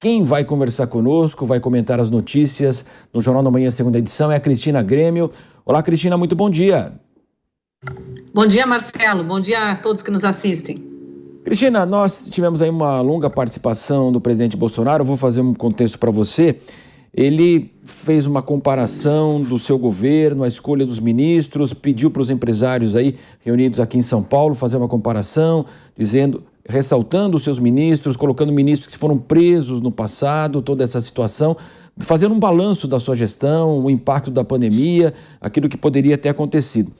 quem vai conversar conosco, vai comentar as notícias no Jornal da Manhã, segunda edição, é a Cristina Grêmio. Olá, Cristina, muito bom dia. Bom dia, Marcelo. Bom dia a todos que nos assistem. Cristina, nós tivemos aí uma longa participação do presidente Bolsonaro. Eu vou fazer um contexto para você. Ele fez uma comparação do seu governo, a escolha dos ministros, pediu para os empresários aí reunidos aqui em São Paulo fazer uma comparação, ressaltando os seus ministros, colocando ministros que foram presos no passado, toda essa situação, fazendo um balanço da sua gestão, o impacto da pandemia, aquilo que poderia ter acontecido.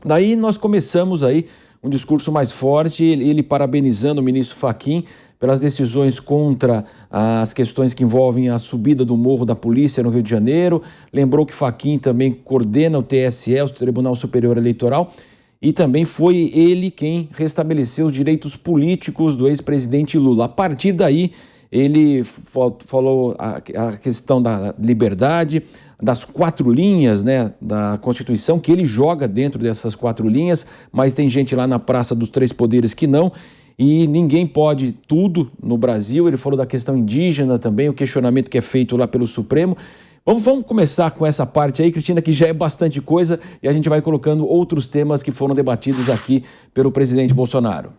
Daí nós começamos aí um discurso mais forte, ele parabenizando o ministro Fachin pelas decisões contra as questões que envolvem a subida do morro da polícia no Rio de Janeiro. Lembrou que Fachin também coordena o TSE, o Tribunal Superior Eleitoral, e também foi ele quem restabeleceu os direitos políticos do ex-presidente Lula. A partir daí, ele falou a questão da liberdade, das 4 linhas, né, da Constituição, que ele joga dentro dessas 4 linhas, mas tem gente lá na Praça dos Três Poderes que não, e ninguém pode tudo no Brasil. Ele falou da questão indígena também, o questionamento que é feito lá pelo Supremo. Vamos começar com essa parte aí, Cristina, que já é bastante coisa, e a gente vai colocando outros temas que foram debatidos aqui pelo presidente Bolsonaro.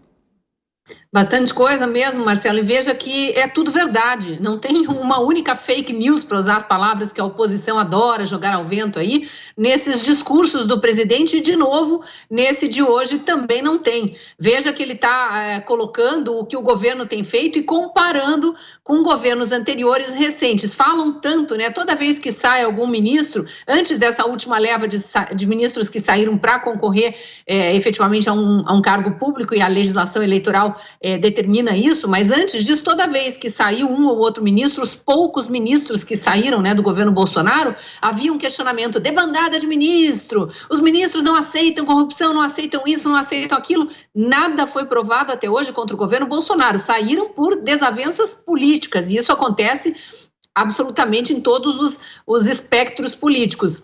Bastante coisa mesmo, Marcelo, e veja que é tudo verdade, não tem uma única fake news, para usar as palavras que a oposição adora jogar ao vento aí, nesses discursos do presidente, e de novo, nesse de hoje também não tem. Veja que ele está colocando o que o governo tem feito e comparando com governos anteriores recentes. Falam tanto, né, toda vez que sai algum ministro, antes dessa última leva de ministros que saíram para concorrer efetivamente a um cargo público, e a legislação eleitoral determina isso, mas antes disso, toda vez que saiu um ou outro ministro, os poucos ministros que saíram, né, do governo Bolsonaro, havia um questionamento: debandada de ministro, os ministros não aceitam corrupção, não aceitam isso, não aceitam aquilo. Nada foi provado até hoje contra o governo Bolsonaro, saíram por desavenças políticas, e isso acontece absolutamente em todos os espectros políticos.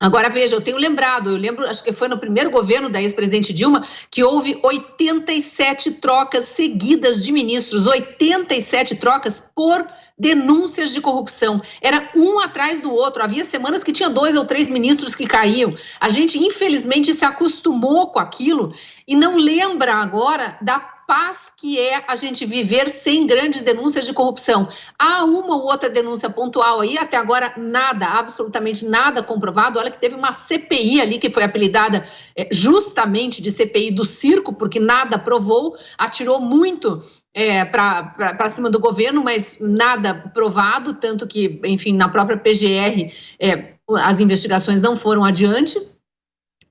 Agora, veja, eu lembro, acho que foi no primeiro governo da ex-presidente Dilma, que houve 87 trocas seguidas de ministros, 87 trocas por denúncias de corrupção. Era um atrás do outro, havia semanas que tinha 2 ou 3 ministros que caíam. A gente, infelizmente, se acostumou com aquilo e não lembra agora da paz que é a gente viver sem grandes denúncias de corrupção. Há uma ou outra denúncia pontual aí, até agora nada, absolutamente nada comprovado. Olha que teve uma CPI ali que foi apelidada justamente de CPI do circo, porque nada provou, atirou muito para cima do governo, mas nada provado, tanto que, enfim, na própria PGR as investigações não foram adiante.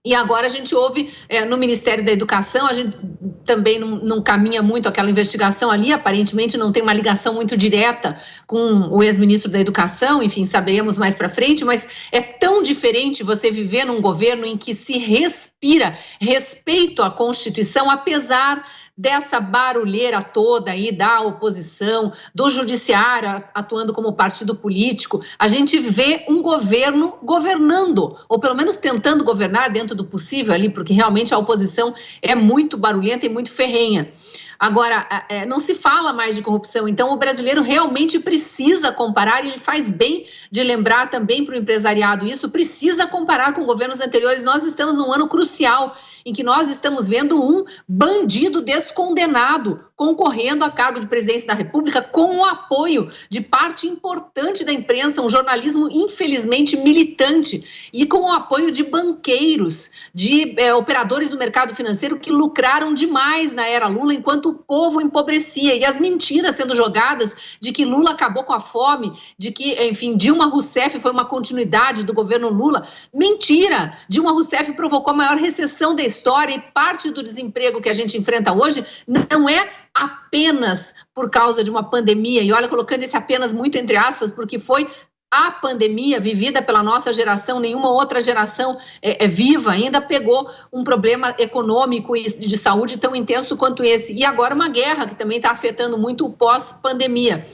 E agora a gente ouve no Ministério da Educação, a gente também não caminha muito aquela investigação ali, aparentemente não tem uma ligação muito direta com o ex-ministro da Educação, enfim, saberemos mais para frente, mas é tão diferente você viver num governo em que se respira respeito à Constituição, apesar dessa barulheira toda aí da oposição, do judiciário atuando como partido político. A gente vê um governo governando, ou pelo menos tentando governar dentro do possível ali, porque realmente a oposição é muito barulhenta e muito ferrenha. Agora, não se fala mais de corrupção, então o brasileiro realmente precisa comparar, e ele faz bem de lembrar também para o empresariado isso, precisa comparar com governos anteriores. Nós estamos num ano crucial, em que nós estamos vendo um bandido descondenado concorrendo a cargo de presidência da República com o apoio de parte importante da imprensa, um jornalismo infelizmente militante, e com o apoio de banqueiros, de operadores do mercado financeiro que lucraram demais na era Lula, enquanto o povo empobrecia, e as mentiras sendo jogadas de que Lula acabou com a fome, de que, enfim, Dilma Rousseff foi uma continuidade do governo Lula. Mentira! Dilma Rousseff provocou a maior recessão da história, e parte do desemprego que a gente enfrenta hoje não é apenas por causa de uma pandemia, e olha, colocando esse apenas muito entre aspas, porque foi a pandemia vivida pela nossa geração, nenhuma outra geração viva ainda pegou um problema econômico e de saúde tão intenso quanto esse, e agora uma guerra que também está afetando muito o pós-pandemia.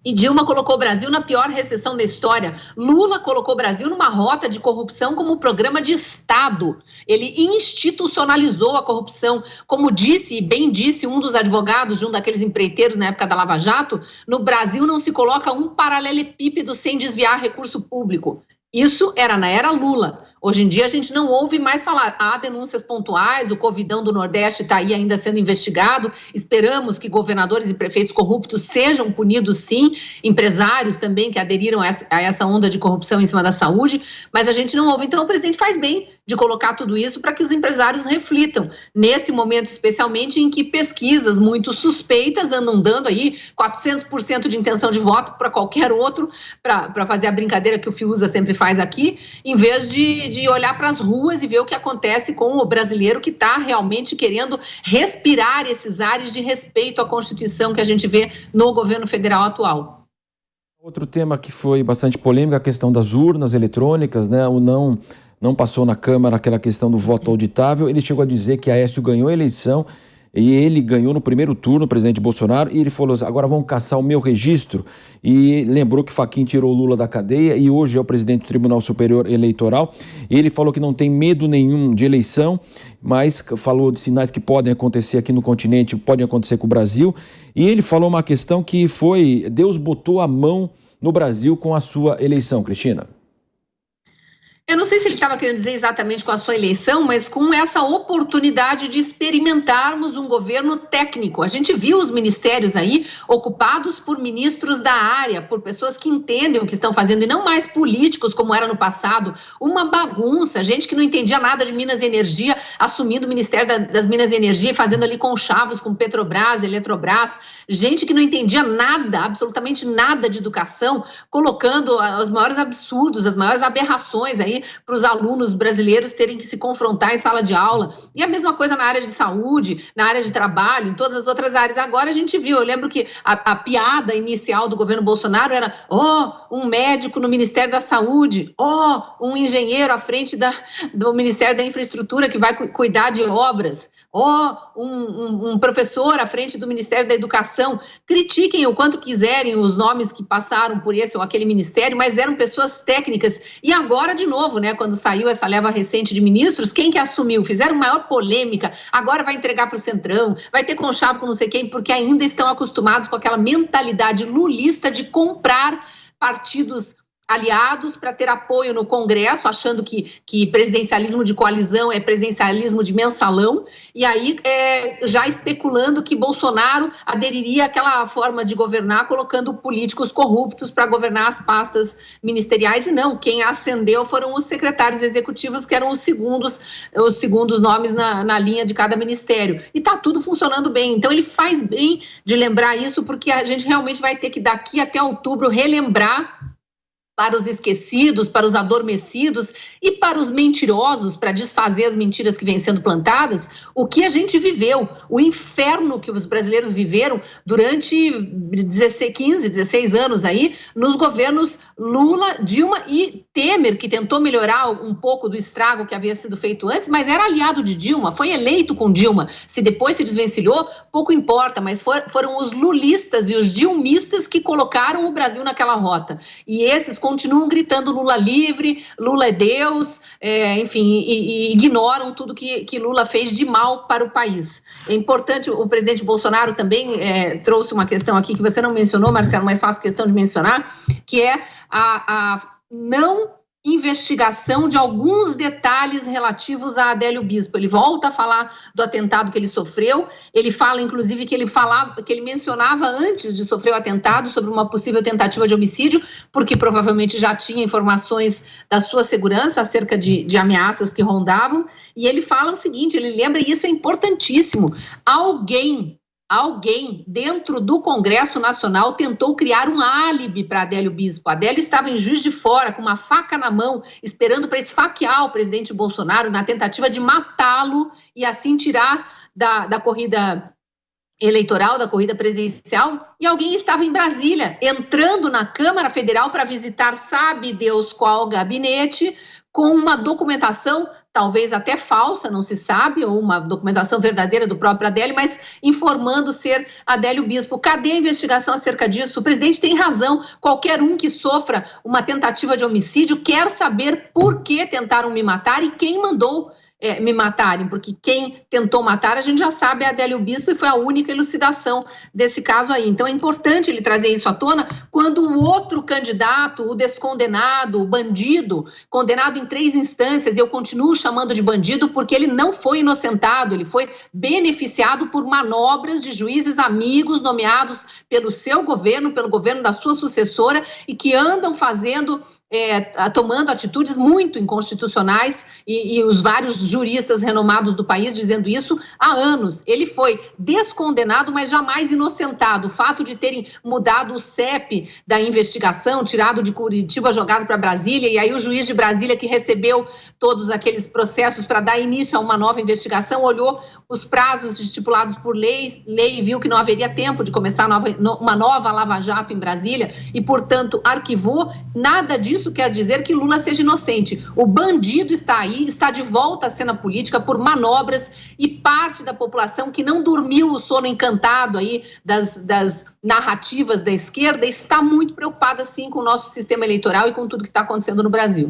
E Dilma colocou o Brasil na pior recessão da história. Lula colocou o Brasil numa rota de corrupção como programa de Estado. Ele institucionalizou a corrupção. Como disse, e bem disse, um dos advogados de um daqueles empreiteiros na época da Lava Jato, no Brasil não se coloca um paralelepípedo sem desviar recurso público. Isso era na era Lula. Hoje em dia a gente não ouve mais falar. Há denúncias pontuais, o Covidão do Nordeste está aí ainda sendo investigado. Esperamos que governadores e prefeitos corruptos sejam punidos, sim. Empresários também que aderiram a essa onda de corrupção em cima da saúde. Mas a gente não ouve. Então o presidente faz bem de colocar tudo isso para que os empresários reflitam. Nesse momento, especialmente, em que pesquisas muito suspeitas andam dando aí 400% de intenção de voto para qualquer outro, para fazer a brincadeira que o Fiuza sempre faz aqui, em vez de olhar para as ruas e ver o que acontece com o brasileiro que está realmente querendo respirar esses ares de respeito à Constituição que a gente vê no governo federal atual. Outro tema que foi bastante polêmico, a questão das urnas eletrônicas, né? O não passou na Câmara aquela questão do voto auditável. Ele chegou a dizer que Aécio ganhou a eleição e ele ganhou no primeiro turno, o presidente Bolsonaro, e ele falou assim, agora vão caçar o meu registro. E lembrou que Fachin tirou o Lula da cadeia e hoje é o presidente do Tribunal Superior Eleitoral. Ele falou que não tem medo nenhum de eleição, mas falou de sinais que podem acontecer aqui no continente, podem acontecer com o Brasil. E ele falou uma questão que foi, Deus botou a mão no Brasil com a sua eleição, Cristina. Eu não sei se ele estava querendo dizer exatamente com a sua eleição, mas com essa oportunidade de experimentarmos um governo técnico. A gente viu os ministérios aí ocupados por ministros da área, por pessoas que entendem o que estão fazendo e não mais políticos como era no passado. Uma bagunça, gente que não entendia nada de Minas e Energia, assumindo o Ministério das Minas e Energia e fazendo ali conchavos com Petrobras, Eletrobras, gente que não entendia nada, absolutamente nada de educação, colocando os maiores absurdos, as maiores aberrações aí para os alunos brasileiros terem que se confrontar em sala de aula. E a mesma coisa na área de saúde, na área de trabalho, em todas as outras áreas. Agora a gente viu, eu lembro que a piada inicial do governo Bolsonaro era um médico no Ministério da Saúde, um engenheiro à frente do Ministério da Infraestrutura que vai cuidar de obras, um professor à frente do Ministério da Educação. Critiquem o quanto quiserem os nomes que passaram por esse ou aquele ministério, mas eram pessoas técnicas. E agora, de novo, né, quando saiu essa leva recente de ministros, quem que assumiu? Fizeram maior polêmica, agora vai entregar para o Centrão, vai ter conchavo com não sei quem, porque ainda estão acostumados com aquela mentalidade lulista de comprar partidos aliados para ter apoio no Congresso, achando que presidencialismo de coalizão é presidencialismo de mensalão, e aí já especulando que Bolsonaro aderiria àquela forma de governar, colocando políticos corruptos para governar as pastas ministeriais, e não, quem ascendeu foram os secretários executivos, que eram os segundos nomes na linha de cada ministério, e está tudo funcionando bem. Então ele faz bem de lembrar isso, porque a gente realmente vai ter que daqui até outubro relembrar para os esquecidos, para os adormecidos e para os mentirosos, para desfazer as mentiras que vêm sendo plantadas, o que a gente viveu, o inferno que os brasileiros viveram durante 15, 16 anos aí, nos governos Lula, Dilma e Temer, que tentou melhorar um pouco do estrago que havia sido feito antes, mas era aliado de Dilma, foi eleito com Dilma. Se depois se desvencilhou, pouco importa, mas foram os lulistas e os dilmistas que colocaram o Brasil naquela rota. E esses continuam gritando Lula livre, Lula é Deus, enfim, e ignoram tudo que Lula fez de mal para o país. É importante, o presidente Bolsonaro também trouxe uma questão aqui que você não mencionou, Marcelo, mas faço questão de mencionar, que é a não investigação de alguns detalhes relativos a Adélio Bispo. Ele volta a falar do atentado que ele sofreu, ele fala, inclusive, que ele mencionava antes de sofrer o atentado sobre uma possível tentativa de homicídio, porque provavelmente já tinha informações da sua segurança acerca de ameaças que rondavam, e ele fala o seguinte, ele lembra, e isso é importantíssimo, alguém dentro do Congresso Nacional tentou criar um álibi para Adélio Bispo. Adélio estava em Juiz de Fora, com uma faca na mão, esperando para esfaquear o presidente Bolsonaro na tentativa de matá-lo e assim tirar da corrida eleitoral, da corrida presidencial, e alguém estava em Brasília, entrando na Câmara Federal para visitar sabe Deus qual gabinete, com uma documentação, talvez até falsa, não se sabe, ou uma documentação verdadeira do próprio Adélio, mas informando ser Adélio Bispo. Cadê a investigação acerca disso? O presidente tem razão. Qualquer um que sofra uma tentativa de homicídio quer saber por que tentaram me matar e quem mandou me matarem, porque quem tentou matar, a gente já sabe, é Adélio Bispo, e foi a única elucidação desse caso aí. Então é importante ele trazer isso à tona quando o outro candidato, o descondenado, o bandido, condenado em 3 instâncias, e eu continuo chamando de bandido porque ele não foi inocentado, ele foi beneficiado por manobras de juízes amigos nomeados pelo seu governo, pelo governo da sua sucessora, e que andam tomando atitudes muito inconstitucionais, e os vários juristas renomados do país dizendo isso há anos. Ele foi descondenado, mas jamais inocentado. O fato de terem mudado o CEP da investigação, tirado de Curitiba, jogado para Brasília, e aí o juiz de Brasília, que recebeu todos aqueles processos para dar início a uma nova investigação, olhou os prazos estipulados por lei e viu que não haveria tempo de começar uma nova Lava Jato em Brasília e, portanto, arquivou. Nada disso quer dizer que Lula seja inocente. O bandido está aí, está de volta à cena política por manobras, e parte da população que não dormiu o sono encantado aí das narrativas da esquerda está muito preocupada, sim, com o nosso sistema eleitoral e com tudo que está acontecendo no Brasil.